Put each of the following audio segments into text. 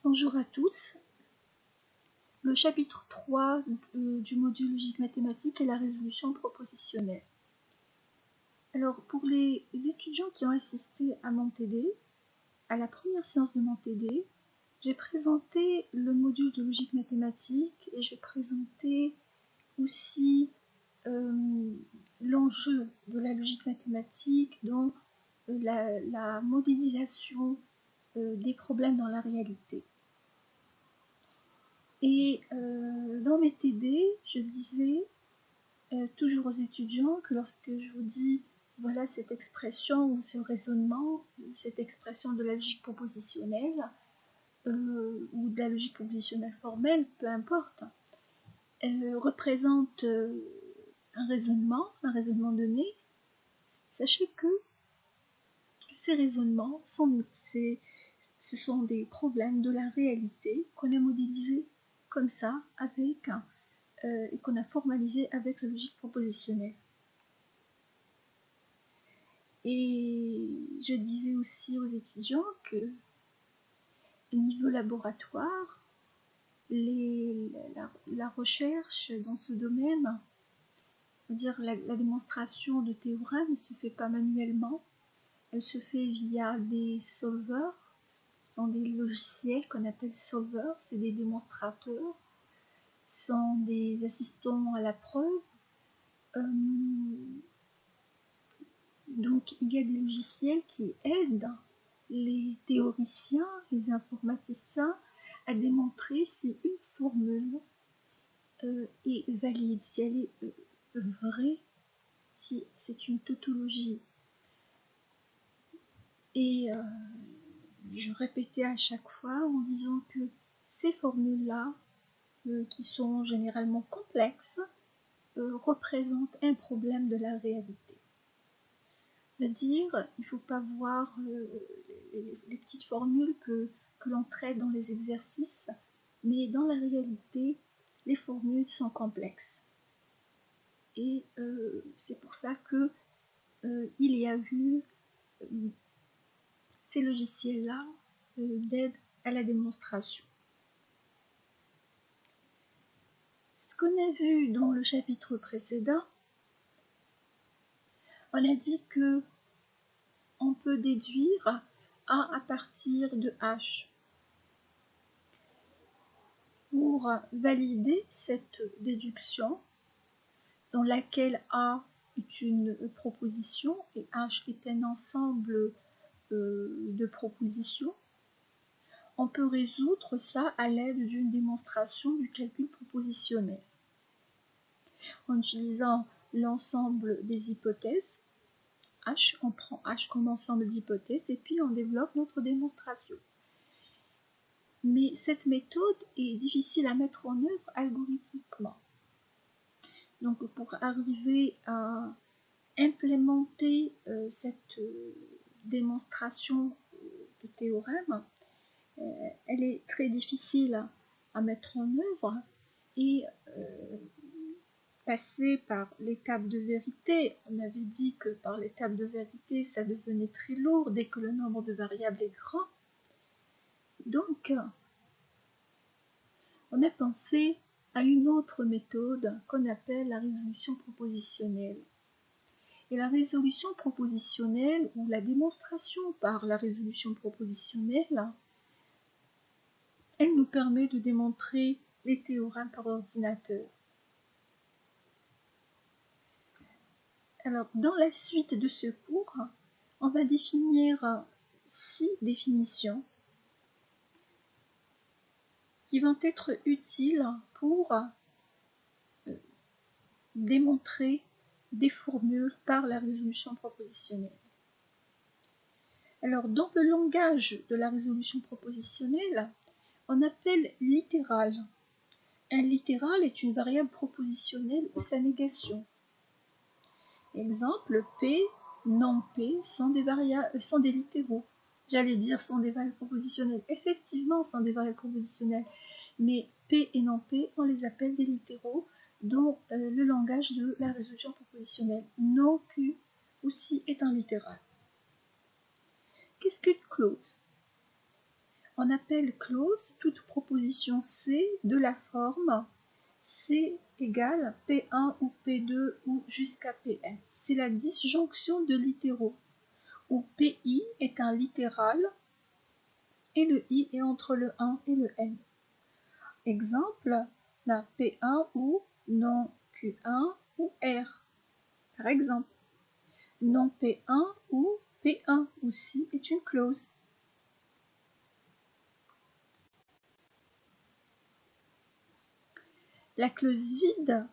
Bonjour à tous. Le chapitre 3 du module logique mathématique est la résolution propositionnelle. Alors, pour les étudiants qui ont assisté à mon TD, à la première séance de mon TD, j'ai présenté le module de logique mathématique et j'ai présenté aussi l'enjeu de la logique mathématique dans la modélisation des problèmes dans la réalité. Et dans mes TD, je disais toujours aux étudiants que lorsque je vous dis voilà cette expression ou ce raisonnement, cette expression de la logique propositionnelle ou de la logique propositionnelle formelle, peu importe, représente un raisonnement donné, sachez que ces raisonnements ce sont des problèmes de la réalité qu'on a modélisés comme ça avec et qu'on a formalisé avec la logique propositionnelle. Et je disais aussi aux étudiants que au niveau laboratoire, la recherche dans ce domaine, c'est-à-dire la démonstration de théorèmes ne se fait pas manuellement, elle se fait via des solvers, ce sont des logiciels qu'on appelle solvers, c'est des démonstrateurs, sont des assistants à la preuve. Donc il y a des logiciels qui aident les théoriciens, les informaticiens à démontrer si une formule est valide, si elle est vraie, si c'est une tautologie. Et je répétais à chaque fois en disant que ces formules-là, qui sont généralement complexes, représentent un problème de la réalité. C'est-à-dire, il ne faut pas voir les petites formules que l'on traite dans les exercices, mais dans la réalité, les formules sont complexes. Et c'est pour ça que il y a eu ces logiciels-là d'aide à la démonstration. Ce qu'on a vu dans le chapitre précédent, on a dit que on peut déduire A à partir de H. Pour valider cette déduction, dans laquelle A est une proposition et H est un ensemble de propositions, on peut résoudre ça à l'aide d'une démonstration du calcul propositionnel. En utilisant l'ensemble des hypothèses, H, on prend H comme ensemble d'hypothèses et puis on développe notre démonstration. Mais cette méthode est difficile à mettre en œuvre algorithmiquement. Donc pour arriver à implémenter cette démonstration de théorème, elle est très difficile à mettre en œuvre et passer par l'étape de vérité. On avait dit que par l'étape de vérité, ça devenait très lourd dès que le nombre de variables est grand. Donc, on a pensé à une autre méthode qu'on appelle la résolution propositionnelle. Et la résolution propositionnelle, ou la démonstration par la résolution propositionnelle, elle nous permet de démontrer les théorèmes par ordinateur. Alors, dans la suite de ce cours, on va définir 6 définitions qui vont être utiles pour démontrer des formules par la résolution propositionnelle. Alors, dans le langage de la résolution propositionnelle, on appelle littéral. Un littéral est une variable propositionnelle ou sa négation. Exemple, P, non P sont des littéraux. J'allais dire sont des variables propositionnelles. Effectivement, sont des variables propositionnelles. Mais P et non P, on les appelle des littéraux dans le langage de la résolution propositionnelle. Non Q aussi est un littéral. Qu'est-ce qu'une clause? On appelle clause toute proposition C de la forme C égale P1 ou P2 ou jusqu'à Pn. C'est la disjonction de littéraux, où PI est un littéral et le I est entre le 1 et le N. Exemple, la P1 ou non Q1 ou R. Par exemple, non P1 ou P1 aussi est une clause. La clause vide,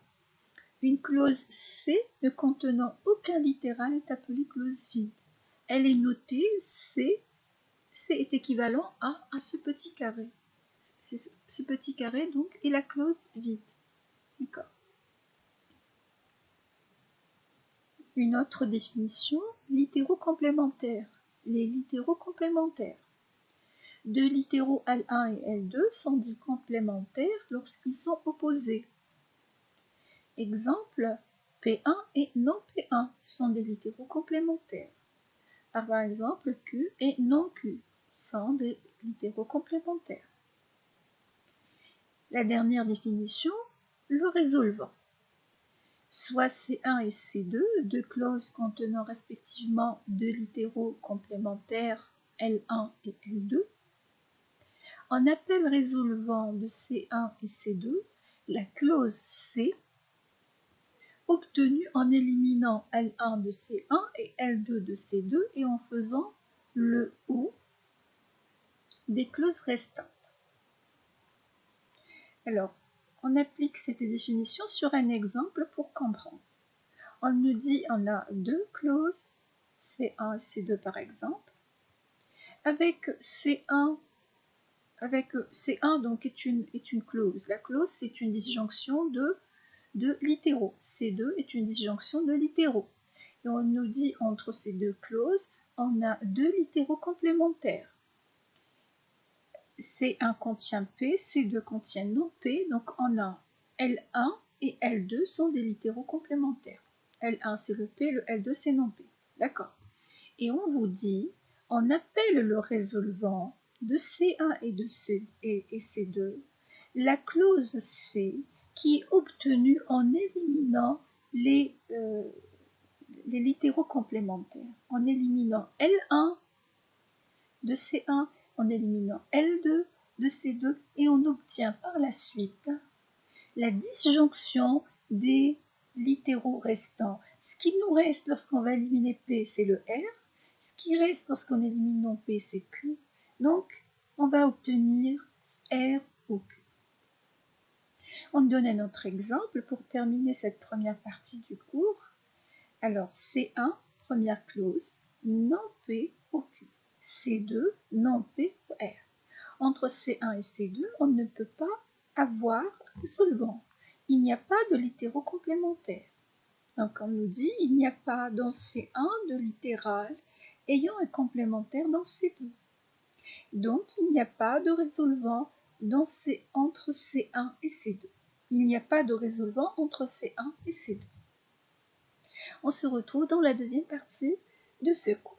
une clause C ne contenant aucun littéral est appelée clause vide. Elle est notée C. C est équivalent à ce petit carré. Ce petit carré donc est la clause vide. D'accord. Une autre définition, littéraux complémentaires. Les littéraux complémentaires. Deux littéraux L1 et L2 sont dits complémentaires lorsqu'ils sont opposés. Exemple, P1 et non P1 sont des littéraux complémentaires. Par exemple, Q et non Q sont des littéraux complémentaires. La dernière définition, le résolvant. Soit C1 et C2, deux clauses contenant respectivement deux littéraux complémentaires L1 et L2. On appelle résolvant de C1 et C2 la clause C obtenue en éliminant L1 de C1 et L2 de C2 et en faisant le ou des clauses restantes. Alors, on applique cette définition sur un exemple pour comprendre. On nous dit on a deux clauses, C1 et C2 par exemple. Avec C1 donc est une clause. La clause c'est une disjonction de littéraux. C2 est une disjonction de littéraux. Et on nous dit entre ces deux clauses, on a deux littéraux complémentaires. C1 contient P, C2 contient non P, donc on a L1 et L2 sont des littéraux complémentaires. L1 c'est le P, le L2 c'est non P. D'accord. Et on vous dit, on appelle le résolvant de C1 et de C2 la clause C qui est obtenue en éliminant les littéraux complémentaires, en éliminant L1 de C1, en éliminant L2 de C2 et on obtient par la suite la disjonction des littéraux restants. Ce qui nous reste lorsqu'on va éliminer P, c'est le R. Ce qui reste lorsqu'on élimine non P, c'est Q. Donc, on va obtenir R ou Q. On donne un autre exemple pour terminer cette première partie du cours. Alors, C1, première clause, non P au Q. C2, non P au R. Entre C1 et C2, on ne peut pas avoir résolvant. Il n'y a pas de littéraux complémentaires. Donc on nous dit il n'y a pas dans C1 de littéral ayant un complémentaire dans C2. Donc il n'y a pas de résolvant entre C1 et C2. Il n'y a pas de résolvant entre C1 et C2. On se retrouve dans la deuxième partie de ce cours.